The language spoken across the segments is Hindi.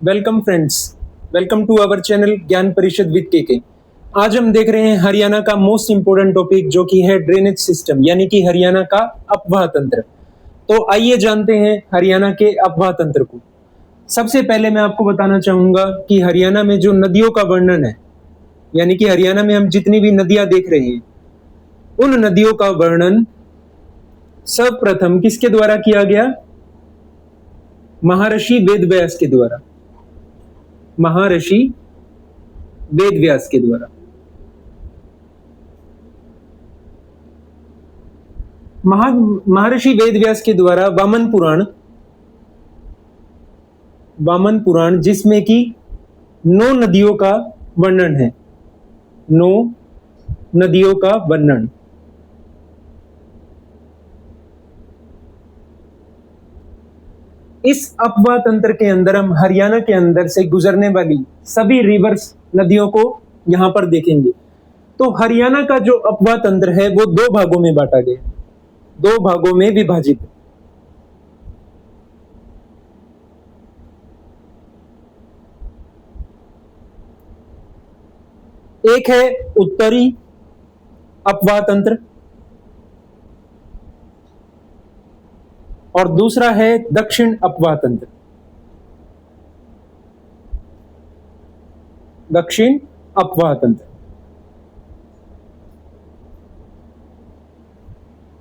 Welcome friends, welcome to our channel Gyan Parishad with के। आज हम देख रहे हैं हरियाणा का मोस्ट इंपोर्टेंट टॉपिक जो कि है ड्रेनेज सिस्टम यानी कि हरियाणा का अपवाह तंत्र। तो आइए जानते हैं हरियाणा के अपवाह तंत्र को। सबसे पहले मैं आपको बताना चाहूंगा कि हरियाणा में जो नदियों का वर्णन है, यानी कि हरियाणा में हम जितनी भी नदियां देख रहे हैं उन नदियों का वर्णन सर्वप्रथम किसके द्वारा किया गया? महर्षि वेदव्यास के द्वारा। महर्षि वेदव्यास के द्वारा। महर्षि वेदव्यास के द्वारा वामन पुराण जिसमें कि 9 नदियों का वर्णन है। 9 नदियों का वर्णन। इस अपवाह तंत्र के अंदर हम हरियाणा के अंदर से गुजरने वाली सभी रिवर्स नदियों को यहां पर देखेंगे। तो हरियाणा का जो अपवाह तंत्र है वो 2 भागों में बांटा गया, 2 भागों में विभाजित। एक है उत्तरी अपवाह तंत्र और दूसरा है दक्षिण अपवाह तंत्र। दक्षिण अपवाह तंत्र।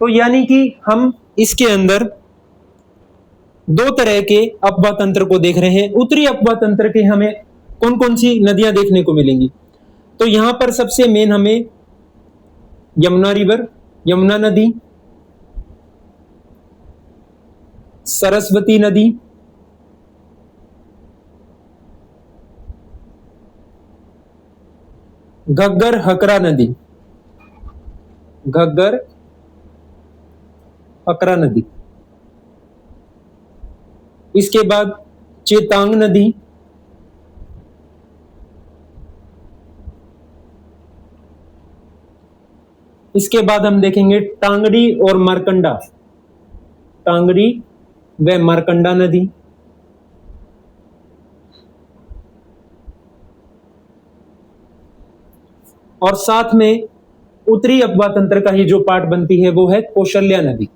तो यानी कि हम इसके अंदर 2 तरह के अपवाह तंत्र को देख रहे हैं। उत्तरी अपवाह तंत्र के हमें कौन कौन सी नदियां देखने को मिलेंगी? तो यहां पर सबसे मेन हमें यमुना नदी, सरस्वती नदी, घग्गर हकरा नदी, इसके बाद चेतांग नदी, इसके बाद हम देखेंगे टांगरी और मारकंडा, टांगरी व मारकंडा नदी, और साथ में उत्तरी अपवाह तंत्र का ही जो पार्ट बनती है वो है कौशल्या नदी।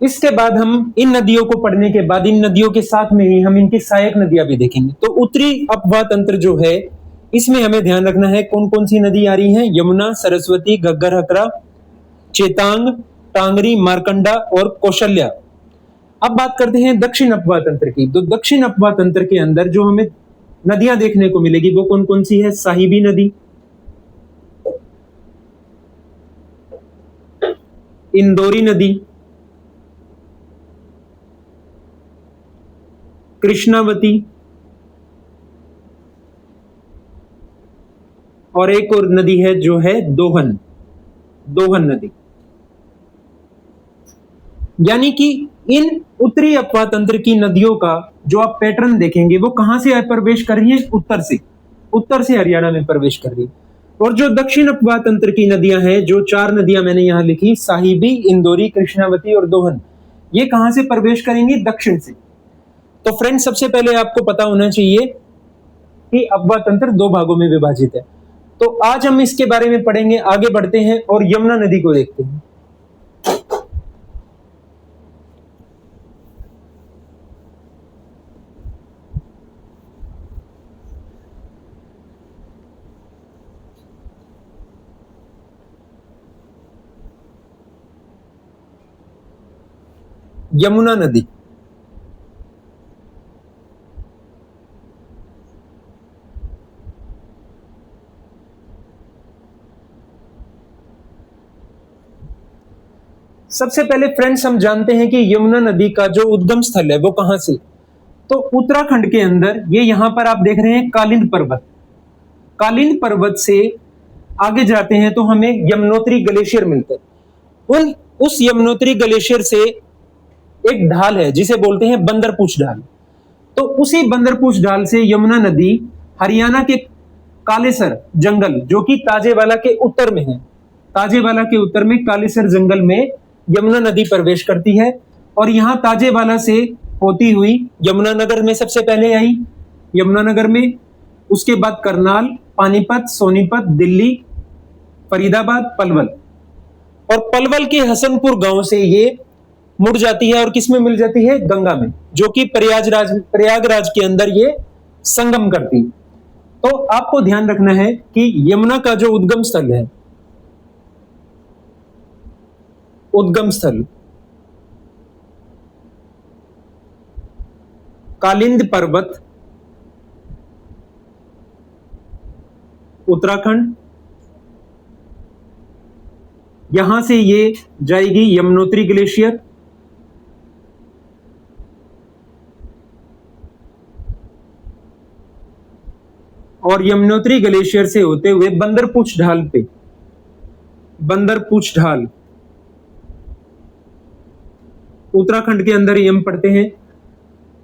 इसके बाद हम इन नदियों को पढ़ने के बाद इन नदियों के साथ में ही हम इनकी सहायक नदियां भी देखेंगे। तो उत्तरी अपवाह तंत्र जो है इसमें हमें ध्यान रखना है कौन कौन सी नदी आ रही है? यमुना, सरस्वती, घग्गर हकरा, चेतांग, टांगरी, मारकंडा और कौशल्या। अब बात करते हैं दक्षिण अपवाह तंत्र की। तो दक्षिण अपवाह तंत्र के अंदर जो हमें नदियां देखने को मिलेगी वो कौन कौन सी है? साहिबी नदी, इंदौरी नदी, कृष्णावती और एक और नदी है जो है दोहन नदी। यानी कि इन उत्तरी अपवाह तंत्र की नदियों का जो आप पैटर्न देखेंगे वो कहां से प्रवेश कर रही है? उत्तर से हरियाणा में प्रवेश कर रही है। और जो दक्षिण अपवाह तंत्र की नदियां हैं, जो 4 नदियां मैंने यहां लिखी, साहिबी, इंदौरी, कृष्णावती और दोहन, ये कहां से प्रवेश करेंगी? दक्षिण से। तो फ्रेंड्स, सबसे पहले आपको पता होना चाहिए कि अपवाह तंत्र 2 भागों में विभाजित है। तो आज हम इसके बारे में पढ़ेंगे। आगे बढ़ते हैं और यमुना नदी को देखते हैं। यमुना नदी सबसे पहले फ्रेंड्स हम जानते हैं कि यमुना नदी का जो उद्गम स्थल है वो कहां से? तो उत्तराखंड के अंदर ये यहां पर आप देख रहे हैं कालिंद पर्वत से आगे जाते हैं तो हमें यमुनोत्री ग्लेशियर मिलता है। उस यमुनोत्री ग्लेशियर से एक ढाल है जिसे बोलते हैं बंदरपूछ ढाल। तो उसी बंदरपूछ ढाल से यमुना नदी हरियाणा के कालेसर जंगल जो कि ताजेवाला के उत्तर में है, ताजेवाला के उत्तर में कालेसर जंगल में यमुना नदी प्रवेश करती है और यहाँ ताजेवाला से होती हुई यमुनानगर में सबसे पहले आई, यमुनानगर में, उसके बाद करनाल, पानीपत, सोनीपत, दिल्ली, फरीदाबाद, पलवल, और पलवल के हसनपुर गांव से ये मुड़ जाती है और किस में मिल जाती है? गंगा में, जो कि प्रयागराज के अंदर ये संगम करती है। तो आपको ध्यान रखना है कि यमुना का जो उद्गम स्थल है, उद्गम स्थल कालिंद पर्वत, उत्तराखंड, यहां से ये जाएगी यमुनोत्री ग्लेशियर, और यमुनोत्री ग्लेशियर से होते हुए बंदरपूछ ढाल पे, बंदरपूछ ढाल उत्तराखंड के अंदर ही हम पढ़ते हैं,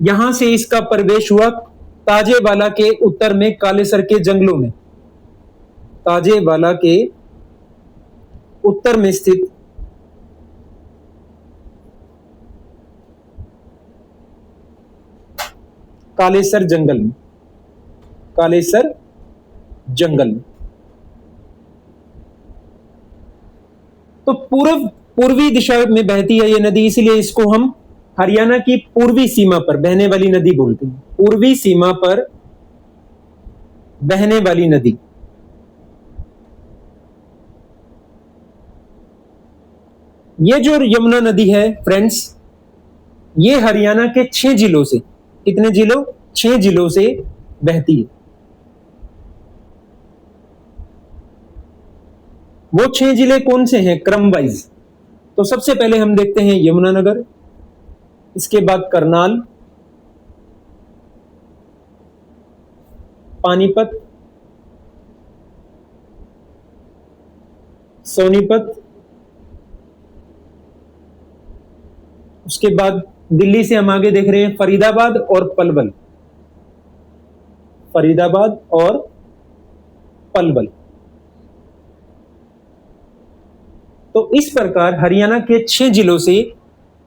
यहां से इसका प्रवेश हुआ ताजेवाला के उत्तर में कालेसर के जंगलों में, ताजेवाला के उत्तर में स्थित कालेसर जंगल में, कालेसर जंगल में। तो पूर्वी दिशा में बहती है ये नदी, इसलिए इसको हम हरियाणा की पूर्वी सीमा पर बहने वाली नदी बोलते हैं, पूर्वी सीमा पर बहने वाली नदी। ये जो यमुना नदी है फ्रेंड्स, ये हरियाणा के 6 जिलों से, कितने जिलों? 6 जिलों से बहती है। वो 6 जिले कौन से हैं क्रम वाइज? तो सबसे पहले हम देखते हैं यमुनानगर, इसके बाद करनाल, पानीपत, सोनीपत, उसके बाद दिल्ली से हम आगे देख रहे हैं फरीदाबाद और पलवल, फरीदाबाद और पलवल। तो इस प्रकार हरियाणा के 6 जिलों से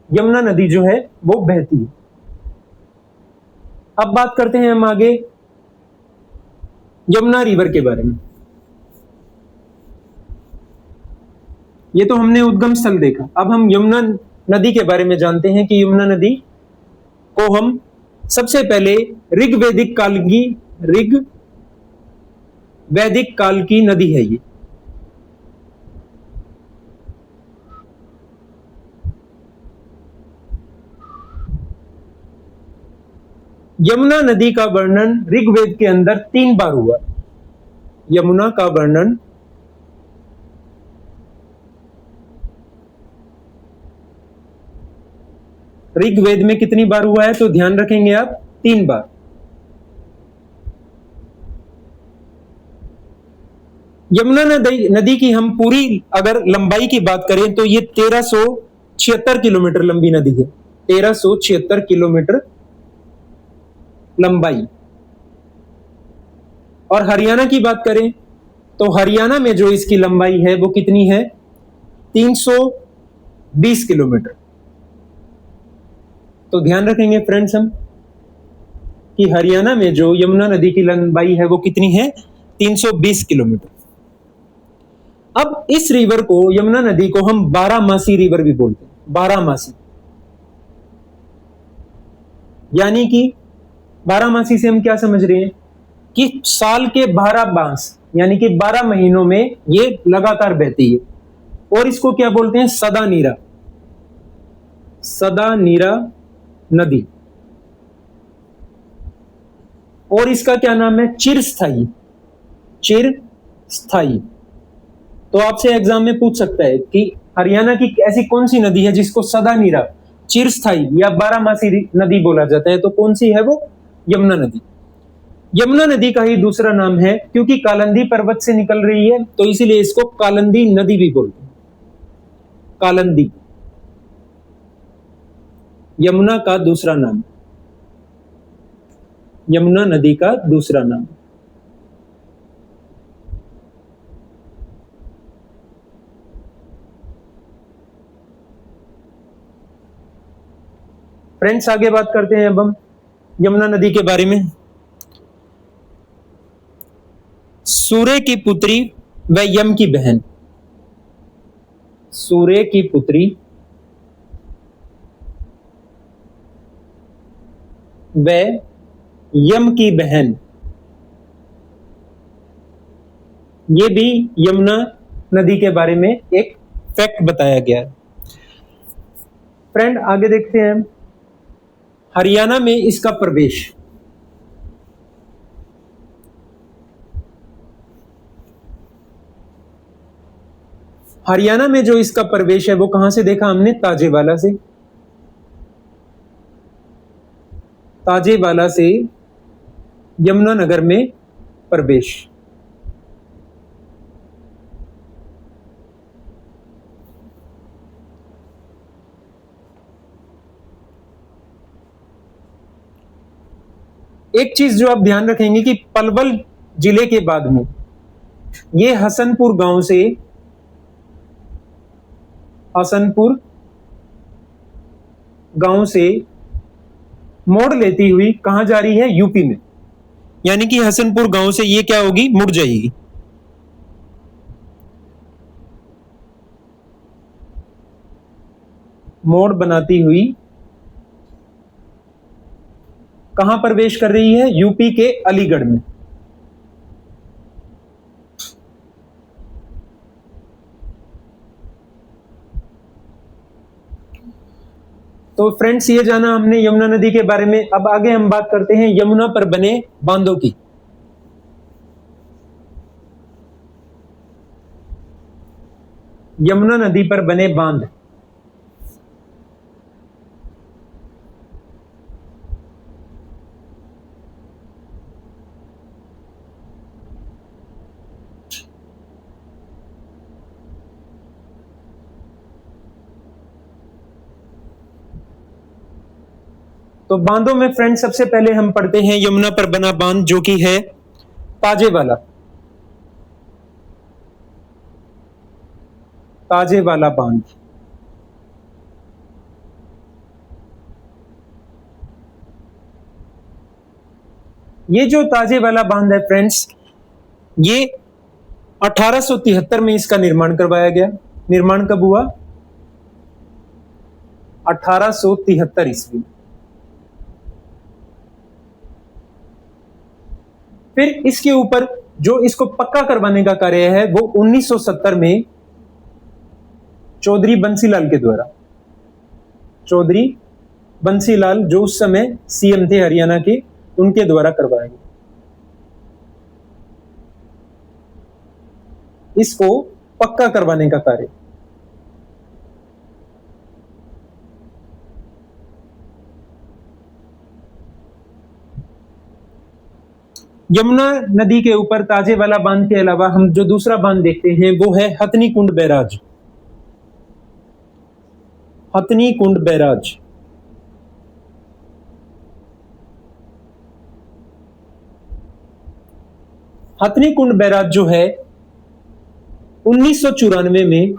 यमुना नदी जो है वो बहती है। अब बात करते हैं हम आगे यमुना रिवर के बारे में। ये तो हमने उद्गम स्थल देखा, अब हम यमुना नदी के बारे में जानते हैं कि यमुना नदी को हम सबसे पहले ऋग्वैदिक काल की नदी है ये। यमुना नदी का वर्णन ऋग्वेद के अंदर 3 बार हुआ। यमुना का वर्णन ऋग्वेद में कितनी बार हुआ है? तो ध्यान रखेंगे आप, 3 बार। यमुना नदी की हम पूरी अगर लंबाई की बात करें तो ये 1376 किलोमीटर लंबी नदी है, 1376 किलोमीटर लंबाई। और हरियाणा की बात करें तो हरियाणा में जो इसकी लंबाई है वो कितनी है? 320 किलोमीटर। तो ध्यान रखेंगे फ्रेंड्स हम कि हरियाणा में जो यमुना नदी की लंबाई है वो कितनी है? 320 किलोमीटर। अब इस रिवर को, यमुना नदी को हम 12मासी रिवर भी बोलते हैं, 12मासी। यानी कि 12मासी से हम क्या समझ रहे हैं कि साल के 12 मास यानी कि 12 महीनों में ये लगातार बहती है, और इसको क्या बोलते हैं? सदा नीरा, सदा नीरा नदी। और इसका क्या नाम है? चिरस्थायी, चिरस्थायी। तो आपसे एग्जाम में पूछ सकता है कि हरियाणा की ऐसी कौन सी नदी है जिसको सदा नीरा, चिरस्थायी या 12मासी नदी बोला जाता है? तो कौन सी है वो? यमुना नदी। यमुना नदी का ही दूसरा नाम है, क्योंकि कालिंदी पर्वत से निकल रही है तो इसीलिए इसको कालिंदी नदी भी बोलते हैं, कालिंदी। यमुना का दूसरा नाम, यमुना नदी का दूसरा नाम। फ्रेंड्स आगे बात करते हैं अब हम यमुना नदी के बारे में। सूर्य की पुत्री व यम की बहन, सूर्य की पुत्री व यम की बहन, ये भी यमुना नदी के बारे में एक फैक्ट बताया गया है। फ्रेंड आगे देखते हैं हरियाणा में इसका प्रवेश। हरियाणा में जो इसका प्रवेश है वो कहां से देखा हमने? ताजेवाला से। ताजेवाला से यमुनानगर में प्रवेश। एक चीज जो आप ध्यान रखेंगे कि पलवल जिले के बाद में ये हसनपुर गांव से मोड़ लेती हुई कहां जा रही है? यूपी में। यानी कि हसनपुर गांव से ये क्या होगी? मुड़ जाएगी। मोड़ बनाती हुई कहां प्रवेश कर रही है? यूपी के अलीगढ़ में। तो फ्रेंड्स ये जाना हमने यमुना नदी के बारे में। अब आगे हम बात करते हैं यमुना पर बने बांधों की। यमुना नदी पर बने बांध। तो बांधों में फ्रेंड सबसे पहले हम पढ़ते हैं यमुना पर बना बांध जो कि है ताजेवाला। ताजेवाला बांध। ये जो ताजेवाला बांध है फ्रेंड्स, ये 1873 में इसका निर्माण करवाया गया। निर्माण कब हुआ? 1873 ईस्वी। फिर इसके ऊपर जो इसको पक्का करवाने का कार्य है वो 1970 में चौधरी बंसीलाल के द्वारा, चौधरी बंसीलाल जो उस समय सीएम थे हरियाणा के, उनके द्वारा करवाया गया। इसको पक्का करवाने का कार्य। यमुना नदी के ऊपर ताजेवाला बांध के अलावा हम जो दूसरा बांध देखते हैं वो है हथनी कुंड बैराज। हथनी कुंड बैराज। हथनी कुंड बैराज जो है 1994 में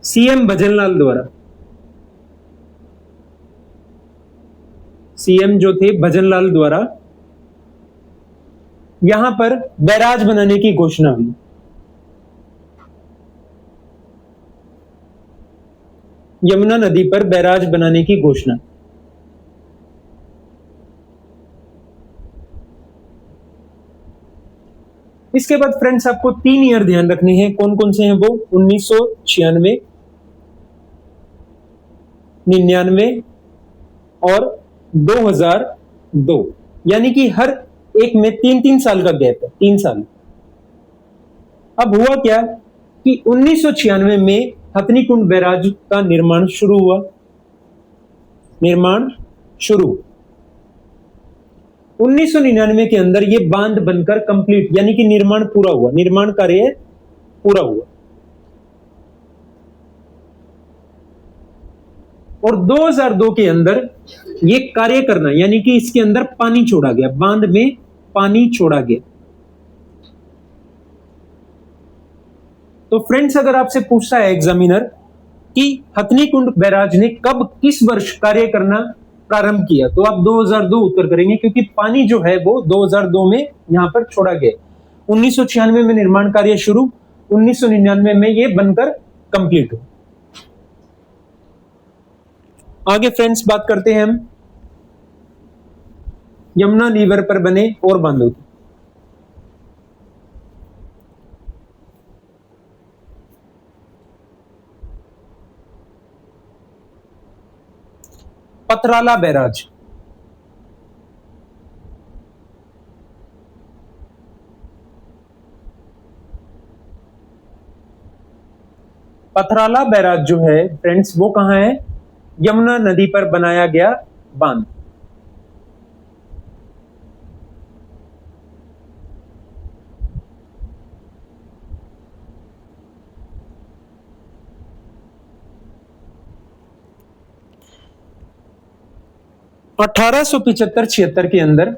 सीएम भजनलाल द्वारा, सीएम जो थे भजनलाल द्वारा यहां पर बैराज बनाने की घोषणा हुई। यमुना नदी पर बैराज बनाने की घोषणा। इसके बाद फ्रेंड्स आपको 3 ईयर ध्यान रखने हैं। कौन कौन से हैं वो? 1996, 99 और 2002। यानी कि हर एक में 3-3 साल का गैप है, 3 साल। अब हुआ क्या कि 1996 में हथनी कुंड बैराज का निर्माण शुरू हुआ। निर्माण शुरू 1999 के अंदर ये बांध बनकर कंप्लीट, यानी कि निर्माण पूरा हुआ, निर्माण कार्य पूरा हुआ। और 2002 के अंदर ये कार्य करना, यानी कि इसके अंदर पानी छोड़ा गया, बांध में पानी छोड़ा गया। तो फ्रेंड्स अगर आपसे पूछता है एग्जामिनर कि हथनीकुंड बैराज ने कब किस वर्ष कार्य करना प्रारंभ किया, तो आप 2002 उत्तर करेंगे, क्योंकि पानी जो है वो 2002 में यहां पर छोड़ा गया। 1996 में निर्माण कार्य शुरू, 1999 में ये बनकर कंप्लीट हो। आगे फ्रेंड्स बात करते हैं हम यमुना रिवर पर बने और बांधों की। पथराला बैराज, पथराला बैराज जो है फ्रेंड्स वो कहां है, यमुना नदी पर बनाया गया बांध। अठारह सौ 75-76 के अंदर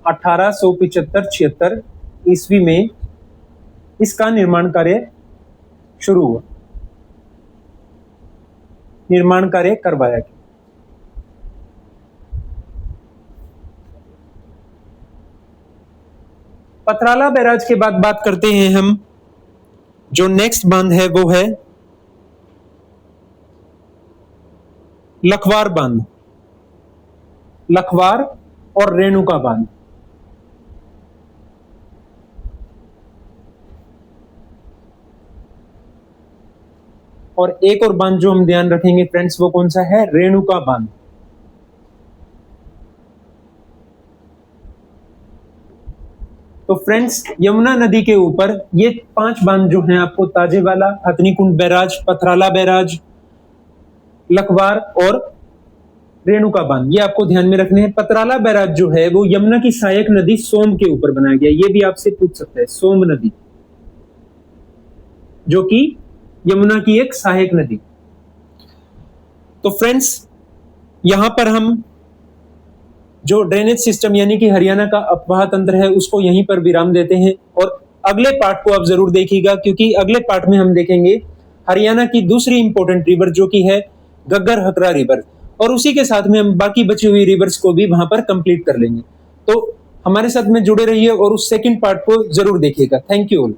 1875-76 ईस्वी में इसका निर्माण कार्य शुरू हुआ, निर्माण कार्य करवाया गया। पथराला बैराज के बाद बात करते हैं हम, जो नेक्स्ट बांध है वो है लखवार बांध, लखवार और रेणुका बांध। और एक और बांध जो हम ध्यान रखेंगे फ्रेंड्स वो कौन सा है, रेणुका बांध। तो फ्रेंड्स यमुना नदी के ऊपर ये 5 बांध जो हैं आपको ताजेवाला, हथनीकुंड बैराज, पथराला बैराज, लखवार और रेणुका बांध, ये आपको ध्यान में रखने हैं। पथराला बैराज जो है वो यमुना की सहायक नदी सोम के ऊपर बनाया गया, ये भी आपसे पूछ सकता है, सोम नदी जो कि यमुना की एक सहायक नदी। तो फ्रेंड्स यहां पर हम जो ड्रेनेज सिस्टम यानी कि हरियाणा का अपवाह तंत्र है उसको यहीं पर विराम देते हैं, और अगले पार्ट को आप जरूर देखिएगा, क्योंकि अगले पार्ट में हम देखेंगे हरियाणा की दूसरी इंपॉर्टेंट रिवर जो कि है घग्गर हकरा रिवर, और उसी के साथ में हम बाकी बची हुई रिवर्स को भी वहां पर कंप्लीट कर लेंगे। तो हमारे साथ में जुड़े रहिए और उस सेकंड पार्ट को जरूर देखिएगा। Thank you all.